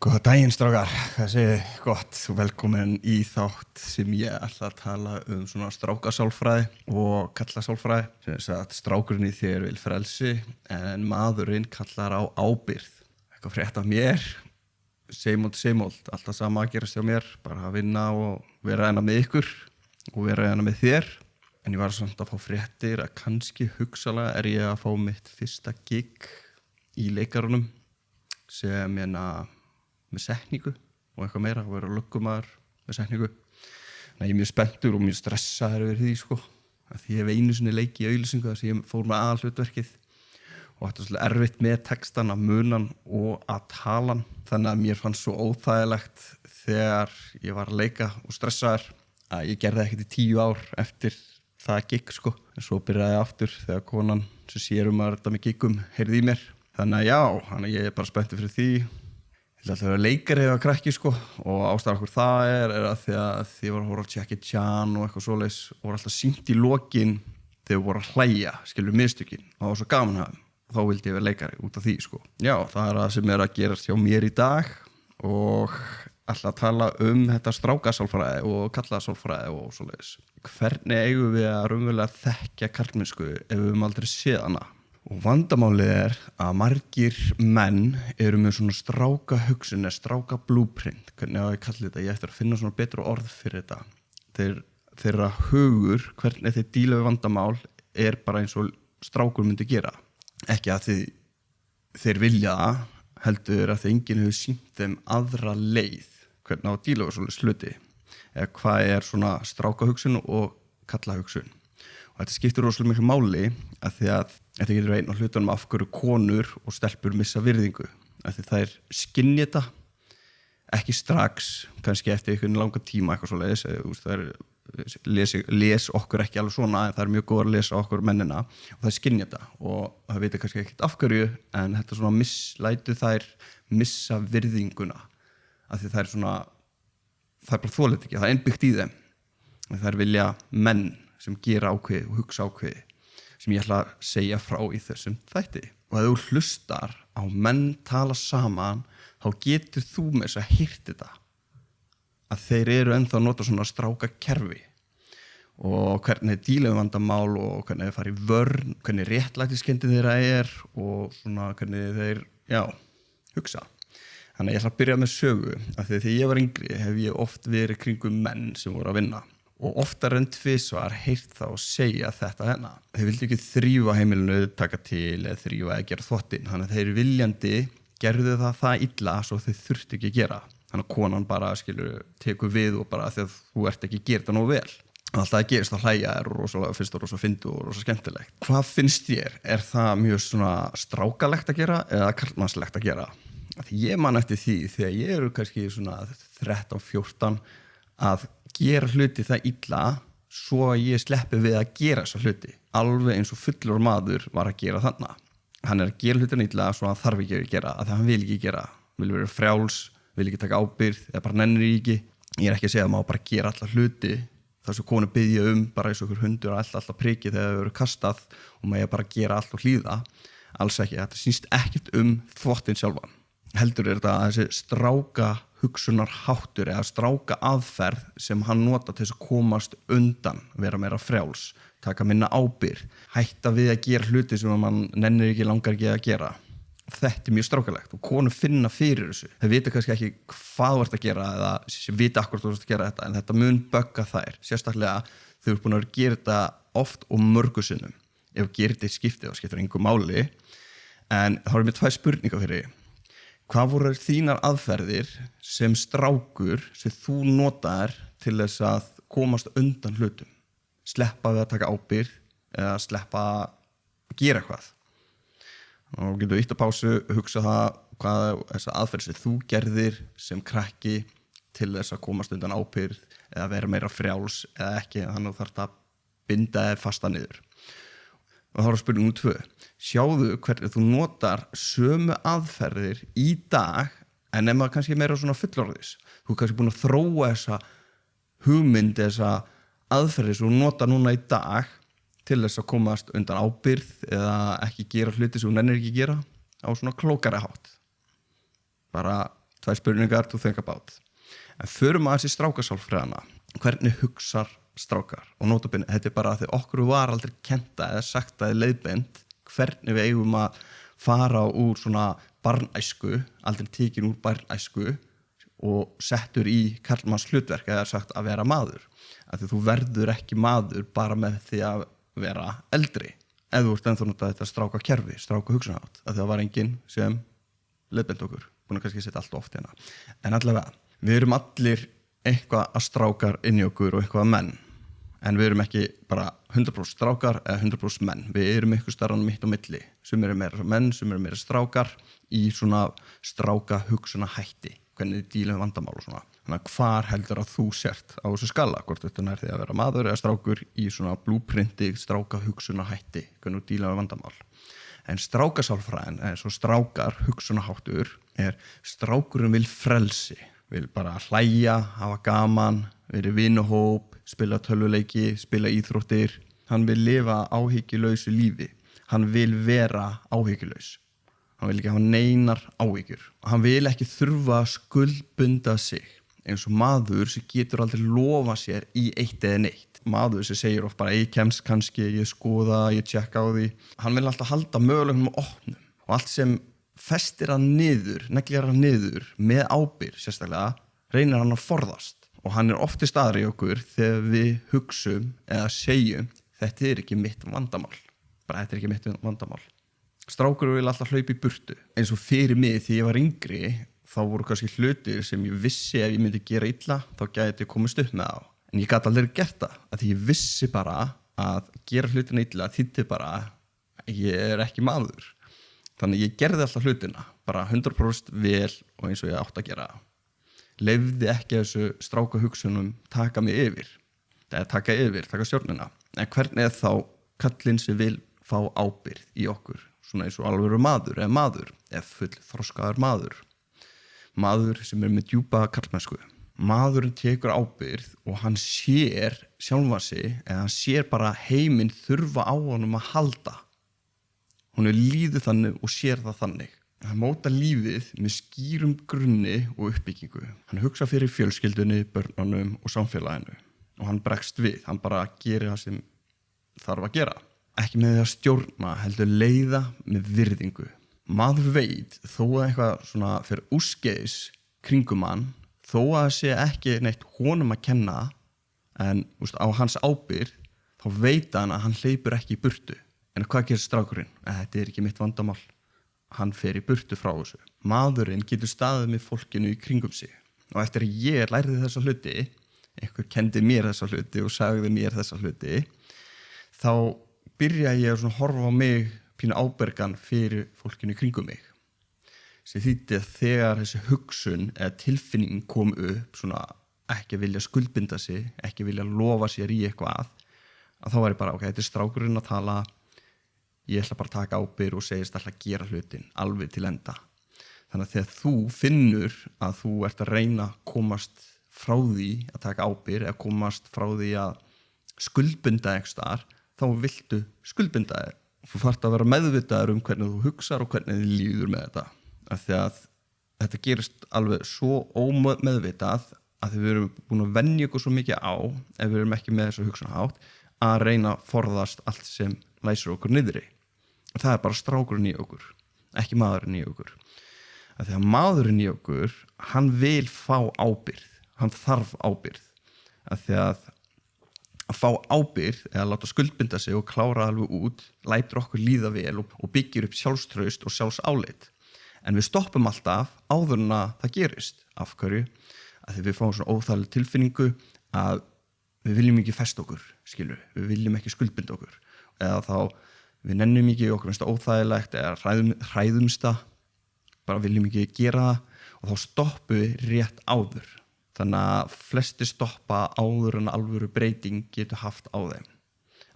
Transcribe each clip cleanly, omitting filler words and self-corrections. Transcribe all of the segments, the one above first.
Góða daginn, strákar. Hvað segið þið? Gott og velkomin í þátt sem ég ætla að tala svona strákasálfræði og kallasálfræði. Sem sagt, strákurinn í þér vil frelsi en maðurinn kallar á ábyrgð. Eitthvað frétt af mér, same old, alltaf sama að gerast hjá mér. Bara að vinna og vera hérna með ykkur og vera hérna með þér. En ég var samt að fá fréttir að kannski hugsalega er ég að fá mitt fyrsta gig í leikarunum sem með setningu og eitthvað meira, að vera löggumaður með setningu. Nei, ég er mjög spenntur og mjög stressaður yfir því, sko. Því ég hef einu sinni leik í auglýsingu þar sem ég fór með aðalhlutverkið og þetta var svolítið erfitt með textan að munan og að talan. Þannig að mér fannst svo óþægilegt þegar ég var að leika og stressaður að ég gerði ekkert í 10 ár eftir það gig, sko. En svo byrjaði ég aftur þegar konan sem sér að þetta með gigum heyrði í mér. Þannig að já, ég er bara spenntur fyrir því. Ég ætla að vera leikari eða krakki, sko, og ástæðan okkur það er að því að ég var að horfa á Jackie Chan og eitthvað svoleiðis og var alltaf sýnt í lokin þegar voru að hlæja, skilur mistökin og það var svo gaman að þá vildi ég vera leikari út af því, sko. Já, það er það sem er að gerast hjá mér í dag og ætla að tala þetta strákasálfræði og kallasálfræði og svoleiðis. Hvernig eigum við að raunverulega þekkja karlmennsku ef við höfum aldrei séð hana? Og vandamálið er að margir menn eru með svona stráka hugsun, stráka blueprint, hvernig á ég kalli þetta, ég ætti að finna svona betra orð fyrir þetta. Þeirra hugur, hvernig þeir díla við vandamál er bara eins og strákur myndi gera. Ekki að þeir vilja það, heldur að þeir enginn hefur sýnt þeim aðra leið, hvernig á að díla við svona sluti. Eða hvað er svona stráka hugsun og kalla hugsun. Og þetta skiptir rosalega miklu máli að því að þetta getur einn á hlutunum af hverju konur og stelpur missa virðingu. Að því þær skynja þetta ekki strax, kannski eftir einhvern langa tíma eitthvað svoleiðis. Þær les okkur ekki alveg svona en það er mjög góð að lesa okkur mennina og þær skynja þetta. Og það veit kannski ekkert af hverju en þetta svona lætur þær missa virðinguna. Að því þær svona, það er bara þolið ekki, það er innbyggt í þeim. Þær vilja menn sem gera ákveði og hugsa ákveði sem ég ætla að segja frá í þessum þætti. Og ef þú hlustar á menn tala saman þá getur þú með þess að heyrt þetta að þeir eru ennþá að nota svona stráka kerfi og hvernig þeir díla við vandamál og hvernig þeir fara í vörn, hvernig réttlætiskenndin þeirra er og svona hvernig þeir, hugsa. Þannig að ég ætla að byrja með sögu af því að þegar ég var yngri hef ég oft verið kringum menn sem voru að vinna. Og oftar en tvisvar heyrt þá segja þetta hérna. Þeir vildi ekki þrífa heimilinu, taka til eða þrífa eða gera þvottinn. Þannig að þeir viljandi gerðu það illa svo þeir þurfti ekki að gera. Þannig að konan bara tekur við og bara því að þú ert ekki að gera þetta nógu vel. Og alltaf að gerist að hlæja er rosalega fyrst og rosa fyndu og rosa skemmtilegt. Hvað finnst þér? Er það mjög svona strákalegt að gera eða karlmannslegt að gera? Því ég man eftir því þegar ég eru kannski svona 13-14 að gera hluti það illa svo að ég sleppi við að gera þessa hluti. Alveg eins og fullur maður var að gera þarna. Hann er að gera hlutina illa svo að hann þarf ekki að gera, að hann vil ekki gera. Vil vera frjáls, vil ekki taka ábyrgð eða bara nennir ekki. Ég er ekki að segja að maður bara gera alla hluti. Það sem konu biðja bara eins og okkur hundur og alltaf prikið þegar þau eru kastað og maður bara gera allt og hlýða. Alls ekki, þetta snýst ekkert þvottinn sjálfan. Heldur er þetta þessi stráka hugsunarháttur eða stráka aðferð sem hann nota til þess að komast undan, vera meira frjáls, taka minna ábyrgð, hætta við að gera hluti sem mann nennir ekki, langar ekki að gera. Þetta er mjög strákalegt og konur finna fyrir þessu. Þeir vita kannski ekki hvað þú ert að gera eða vita akkurat þú ert að gera þetta en þetta mun bögga þær. Sérstaklega þau eru búin að gera þetta oft og mörgu sinnum. Ef þú gerir þetta í skipti þá skiptir engu máli en þá erum við 2 spurningar fyrir þig. Hvað voru þínar aðferðir sem strákur sem þú notaðir til þess að komast undan hlutum? Sleppa við að taka ábyrgð eða sleppa að gera eitthvað? Og getur ítt að pásu, hugsa það hvað þessa aðferð sem þú gerðir sem krakki til þess að komast undan ábyrgð eða vera meira frjáls eða ekki, þannig að þú þarft að binda þig fasta niður. Og þá er spurning 2. Sjáðu hvernig þú notar sömu aðferðir í dag en ef maður kannski meira svona fullorðis. Þú er kannski búin að þróa þessa hugmynd, þessa aðferðir sem þú notar núna í dag til þess að komast undan ábyrgð eða ekki gera hluti sem þú nennir ekki gera á svona klókari hátt. Bara 2 spurningar to think about. En förum aðeins í strákasálfræðina. Hvernig hugsar strákar? Og notabene, þetta bara að því okkur var aldrei kenta eða sagt að leiðbeint hvernig við eigum að fara úr svona barnæsku, aldrei tekin úr barnæsku og settur í karlmanns hlutverk eða sagt að vera maður. Af því þú verður ekki maður bara með því að vera eldri. Ef þú ert ennþá notað þetta stráka kerfi, stráka hugsunarhátt, af því það var enginn sem leiðbeint okkur, búin að kannski setja allt oft hérna. En allavega, við erum allir eitthvað að strákar inn í okkur og eitthvað menn. En við erum ekki bara 100% strákar eða 100% menn. Við erum eitthvað starran mitt á milli. Sum eru meira menn, sum eru meira strákar í svona stráka hugsunarhætti. Hvernig þið díla með vandamál og svona. Þannig að hvar heldur að þú sért á þessu skala? Hvort þetta nær því að vera maður eða strákur í svona blúprinti stráka hugsunarhætti. Hvernig þú díla með vandamál. En strákasálfræðin, eða svo strákar hugsunarháttur, strákurinn vil frelsi. Vil bara hlæja, hafa gaman, vera í vinahóp, spila tölvuleiki, spila íþróttir. Hann vil lifa áhyggjulausu lífi. Hann vil vera áhyggjulaus. Hann vil ekki hafa neinar áhyggjur. Hann vil ekki þurfa að skuldbunda sig. Eins og maður sem getur aldrei lofa sér í eitt eða neitt. Maður sem segir oft bara, ég kemst kannski, ég skoða, ég tjekka á því. Hann vil alltaf halda möguleikunum á opnum. Og allt sem festir hann niður, neglir hann niður með ábyrgð sérstaklega, reynir hann að forðast. Og hann oft í staðar í okkur þegar við hugsum eða segjum, þetta ekki mitt vandamál. Bara þetta ekki mitt vandamál. Strákur vil alltaf hlaupa í burtu. Eins og fyrir mig því ég var yngri, þá voru kannski hlutir sem ég vissi ef ég myndi gera illa, þá gæti ég komist upp með þá. En ég gat aldrei gert það, af því ég vissi bara að gera hlutina illa þýddi bara ég ekki maður. Þannig ég gerði alltaf hlutina, bara 100% vel og eins og ég átt að gera. Leyfði ekki þessu stráka hugsunum taka mig yfir. Eða taka stjórnina. En hvernig þá kallinn sem vil fá ábyrgð í okkur? Svona eins og alvöru maður, eða full þroskaður maður. Maður sem með djúpa karlmennsku. Maðurinn tekur ábyrgð og hann sér sjálfan sig, eða hann sér bara heiminn þurfa á honum að halda. Hún líður þannig og sér það þannig. Hann mótar lífið með skýrum grunni og uppbyggingu. Hann hugsa fyrir fjölskyldunni, börnunum og samfélaginu. Og hann bregst við, hann bara gerir það sem þarf að gera. Ekki með því að stjórna, heldur leiða með virðingu. Maður veit, þó að eitthvað svona fyrir úrskeiðis kringum hann, þó að það sé ekki neitt honum að kenna, en á hans ábyrgð, þá veit hann að hann hleypur ekki í burtu. En hvað gerir strákurinn? Þetta ekki mitt vandamál. Hann fer í burtu frá þessu. Maðurinn getur staðið með fólkinu í kringum sig. Og eftir að ég lærði þessa hluti, einhver kendi mér þessa hluti og sagði mér þessa hluti, þá byrjaði ég að horfa á mig pínu ábyrgan fyrir fólkinu í kringum mig. Sem þýddi að þegar þessi hugsun eða tilfinning kom upp, svona ekki vilja skuldbinda sig, ekki vilja lofa sér í eitthvað, að þá var ég bara, ok, þetta strákurinn að tala, ég ætla bara að taka ábyrgð og segist alltaf að gera hlutin alveg til enda. Þannig að þegar þú finnur að þú ert að reyna að komast frá því að taka ábyrgð eða komast frá því að skuldbinda eitthvað, þá viltu skuldbinda þig. Þú þarft að vera meðvitaður hvernig þú hugsar og hvernig þið líður með þetta. Af því að þetta gerist alveg svo ómeðvitað að við erum búin að venja okkur svo mikið á, ef við erum ekki með þessu hugsunarhátt, að reyna að forðast allt sem læsir okkur niðri. Og það bara strákurinn í okkur, ekki maðurinn í okkur. Af því að maðurinn í okkur, hann vil fá ábyrgð, hann þarf ábyrgð. Af því að fá ábyrgð eða láta skuldbinda sig og klára alveg út, lætur okkur líða vel og byggir upp sjálfstraust og sjálfsálit. En við stoppum alltaf áður en að það gerist. Af hverju? Af því við fáum svona óþægilega tilfinningu að við viljum ekki festa okkur, skilur við viljum ekki skuldbinda okkur. Eða þá við nennum ekki okkur finnst það óþægilegt eða hræðumst það, bara viljum ekki gera það og þá stoppum við rétt áður. Þannig að flesti stoppa áður en alvöru breyting getur haft á þeim.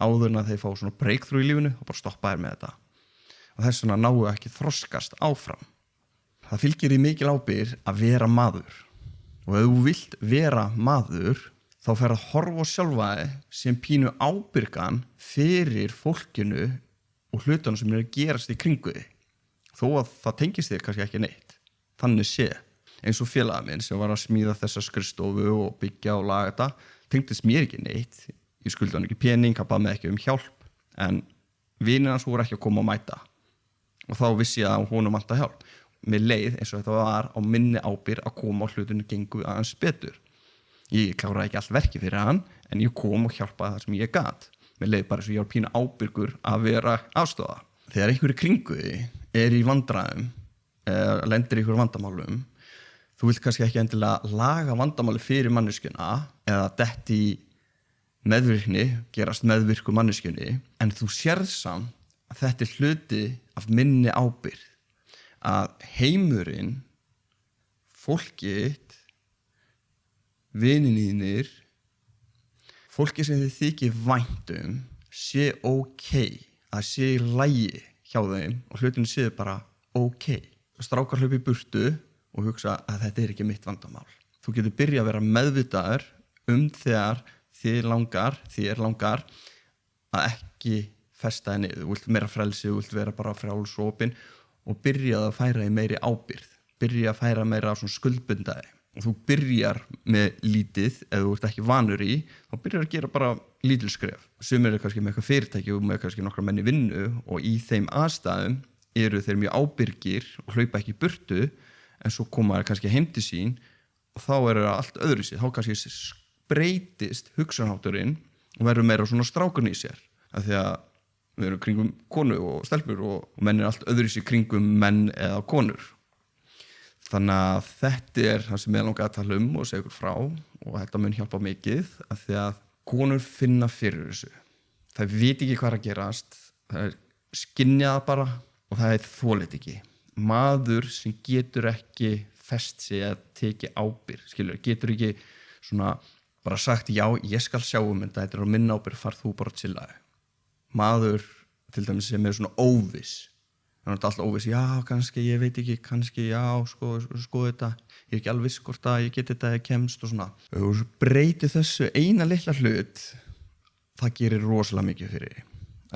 Áður en að þeir fá svona breakthrough í lífinu og bara stoppa þér með þetta. Og þess vegna náu ekki þroskast áfram. Það fylgir því mikil ábyrgð að vera maður. Og ef þú vilt vera maður, þá fer að horfa á sjálfa þig sem pínu ábyrgan fyrir fólkinu og hlutunum sem að gerast í kringu þig. Þó að það tengist þér kannski ekki neitt. Þannig sé. eins og félaga minn sem var að smíða þessa skrifstofu og byggja og laga þetta, tengdist mér ekki neitt, ég skuldi hann ekki pening, hann bað mig ekki hjálp, en vinir hans voru ekki að koma og mæta og þá vissi ég að honum vantaði hjálp. Mér leið eins og þetta var á minni ábyrgð að koma og hlutinu gengu aðeins betur. Ég kláraði ekki allt verki fyrir hann, en ég kom og hjálpaði það sem ég gat. Mér leið bara eins og ég var pínu ábyrgur að vera aðstoða. Þegar einhverju kringu í vandræðum, lendir í einhverju vandamálum, þú vilt kannski ekki endilega laga vandamáli fyrir manneskjuna eða detti í meðvirkni, gerast meðvirku manneskjunni, en þú sérð samt að þetta hluti af minni ábyrgð, að heimurinn, fólkið, vinirnir, fólkið sem þið þykir vænt sé að sé í lagi hjá þeim og hlutinu séu bara Strákar hlaupa í burtu og hugsa að þetta ekki mitt vandamál. Þú getur byrjað að vera meðvitaður þegar þér langar að ekki festa þig niður. Þú vilt meira frelsi, þú vilt vera bara frjáls og opin og byrjað að færa í meiri ábyrgð. Byrjað að færa meira svona skuldbundaði. Og þú byrjar með lítið, ef þú ert ekki vanur í, þá byrjar að gera bara lítil skref. Sumir kannski með eitthvað fyrirtæki og með kannski nokkra menn í vinnu og í þeim aðstæðum eru þeir mjög ábyrgir og hlaupa ekki í burtu, en svo koma þeir kannski heim til sín og þá er það allt öðruvísi. Þá kannski breytist hugsunarhátturinn og verður meira svona strákurinn í sér. Af því að við erum kringum konu og stelpur og menn er allt öðruvísi kringum menn eða konur. Þannig að þetta er það sem ég langaði að tala og segja ykkur frá og þetta mun hjálpa mikið af því að konur finna fyrir þessu. Það veit ekki hvað er að gerast, það er skynjað bara og það er þolið ekki. Maður sem getur ekki fest sig að teki ábyrgð, getur ekki svona bara sagt já, ég skal sjá þetta er á minna ábyrgð, far þú bara til það. Maður til dæmis sem er svona óviss, hann er alltaf óviss, já, kannski, ég veit ekki, kannski, já, sko þetta, ég er ekki alveg viss hvort að ég geti þetta eða kemst og svona. Og þú breytir þessu eina litla hlut, það gerir rosalega mikið fyrir því.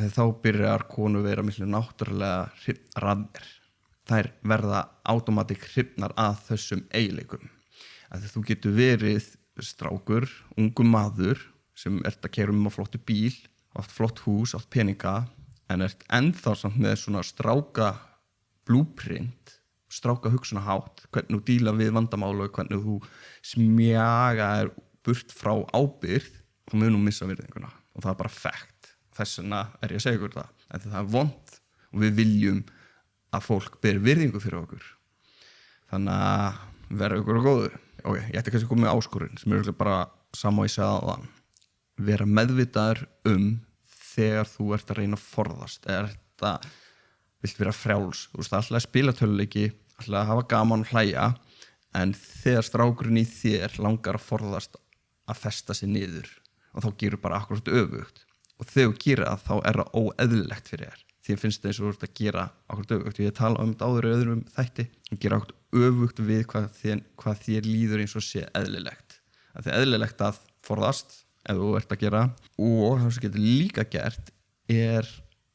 Þá byrjar konu vera miklu náttúrulega hrifnar. Þær verða automatík hrifnar að þessum eiginleikum. Þú getur verið strákur, ungur maður sem ert að keyra á flottu bíl, átt flott hús, átt peninga, en ert ennþá samt með svona stráka blúprint, stráka hugsunarhátt, hvernig þú díla við vandamála og hvernig þú smjagaðir burt frá ábyrgð, þá munum missa virðinguna og það er bara fact. Þess vegna er ég að segja ykkur það. En það er vont og við viljum að fólk beri virðingu fyrir okkur. Þannig að vera ykkur á góðu. Ég ætti kannski að koma með áskorun sem er bara sama og ég sagði áðan. Vera meðvitaður þegar þú ert að reyna að forðast. Vilt vera frjáls. Þú veist, alltaf að spila töluleiki, alltaf að hafa gaman og hlæja, en þegar strákurinn í þér langar að forðast að festa sig niður og þá gerur bara akkurat öfugt. Og þegar þú gerir það, þá er það óeðlilegt fyrir þér. Því finnst það eins og þú ert að gera akkurat öfugt. Ég tala þetta áður í öðrum þætti og gera akkurat öfugt við hvað þér líður eins og sé eðlilegt. Það er eðlilegt að forðast ef þú ert að gera. Og það sem getur líka gert er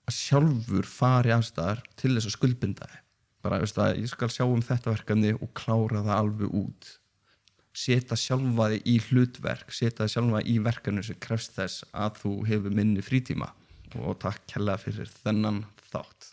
að sjálfur fari aðstæðar til þess að skuldbinda þig. Bara, ég skal sjá þetta verkefni og klára það alveg út. Seta sjálfa þig í hlutverk, seta sjálfa í verkefni sem krefst þess að þú hefur minni frítíma og takk kærlega fyrir þennan þátt.